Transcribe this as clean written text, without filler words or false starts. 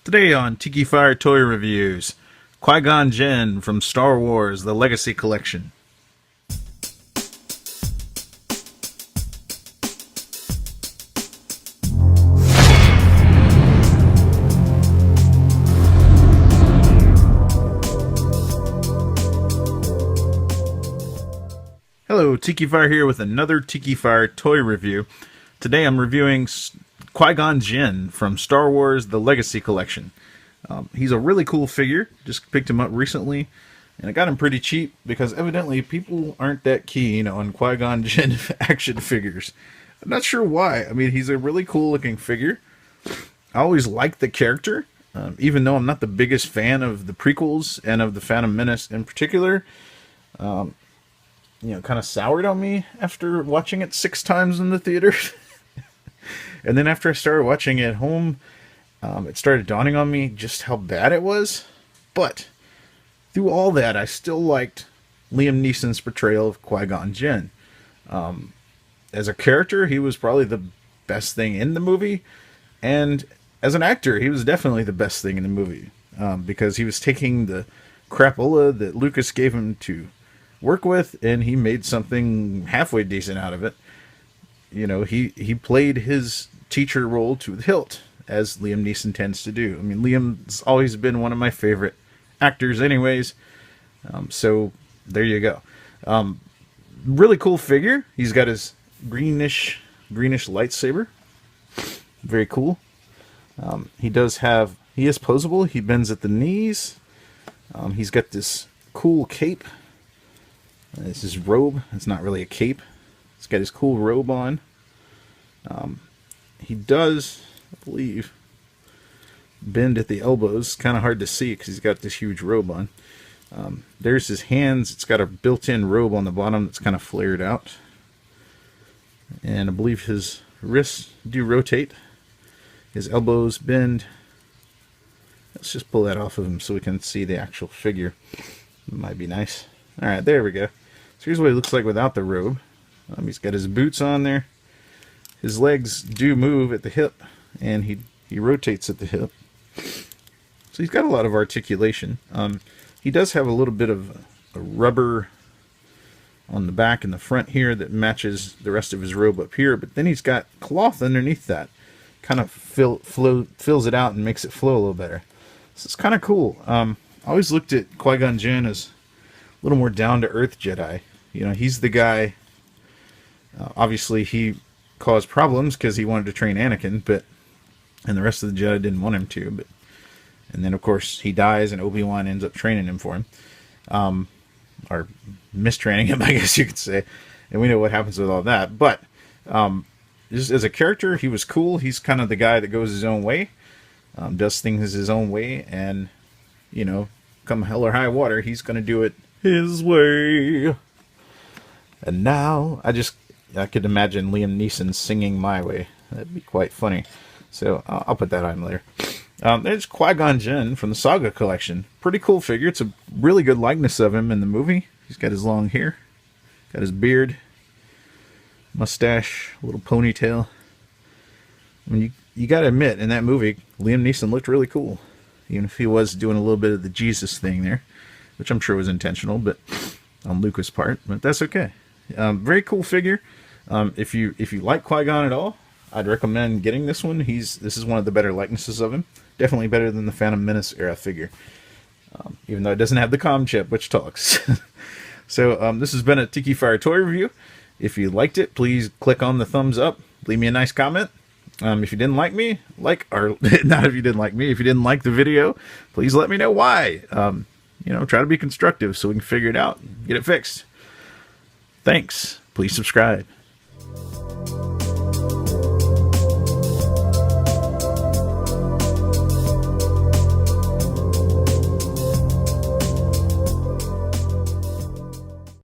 Today on Tikifire Toy Reviews, Qui-Gon Jinn from Star Wars, the Legacy Collection. Hello, Tikifire here with another Tikifire Toy Review. Today I'm reviewing Qui-Gon Jinn from Star Wars, the Legacy Collection. He's a really cool figure. Just picked him up recently, and I got him pretty cheap because evidently people aren't that keen on Qui-Gon Jinn action figures. I'm not sure why. I mean, he's a really cool looking figure. I always liked the character, even though I'm not the biggest fan of the prequels and of the Phantom Menace in particular. Kind of soured on me after watching it 6 times in the theater. And then after I started watching it at home, it started dawning on me just how bad it was. But through all that, I still liked Liam Neeson's portrayal of Qui-Gon Jinn. As a character, he was probably the best thing in the movie. And as an actor, he was definitely the best thing in the movie. Because he was taking the crapola that Lucas gave him to work with, and he made something halfway decent out of it. You know, he played his teacher role to the hilt, as Liam Neeson tends to do. I mean, Liam's always been one of my favorite actors anyways, so there you go. Really cool figure. He's got his greenish lightsaber. Very cool. He is posable. He bends at the knees. He's got this cool cape. This is robe. It's not really a cape. He's got his cool robe on. He does, I believe, bend at the elbows. Kind of hard to see because he's got this huge robe on. There's his hands. It's got a built-in robe on the bottom that's kind of flared out. And I believe his wrists do rotate. His elbows bend. Let's just pull that off of him so we can see the actual figure. It might be nice. Alright, there we go. So here's what he looks like without the robe. He's got his boots on there. His legs do move at the hip, and he rotates at the hip. So he's got a lot of articulation. He does have a little bit of a rubber on the back and the front here that matches the rest of his robe up here, but then he's got cloth underneath that. Kind of fills it out and makes it flow a little better. So it's kind of cool. I always looked at Qui-Gon Jinn as a little more down-to-earth Jedi. You know, he's the guy. Obviously, he caused problems because he wanted to train Anakin, and the rest of the Jedi didn't want him to. And then, of course, he dies, and Obi-Wan ends up training him for him, or mistraining him, I guess you could say. And we know what happens with all that. But just as a character, he was cool. He's kind of the guy that goes his own way, does things his own way, and come hell or high water, he's going to do it his way. And now I could imagine Liam Neeson singing My Way. That'd be quite funny. So I'll put that on later. There's Qui-Gon Jinn from the Saga Collection. Pretty cool figure. It's a really good likeness of him in the movie. He's got his long hair, got his beard, mustache, little ponytail. I mean, you got to admit, in that movie, Liam Neeson looked really cool. Even if he was doing a little bit of the Jesus thing there, which I'm sure was intentional, but on Lucas' part. But that's okay. Very cool figure. If you like Qui-Gon at all, I'd recommend getting this one. This is one of the better likenesses of him. Definitely better than the Phantom Menace era figure. Even though it doesn't have the comm chip, which talks. So this has been a Tikifire Toy Review. If you liked it, please click on the thumbs up. Leave me a nice comment. If you didn't like me, not if you didn't like me, if you didn't like the video, please let me know why. Try to be constructive so we can figure it out and get it fixed. Thanks. Please subscribe.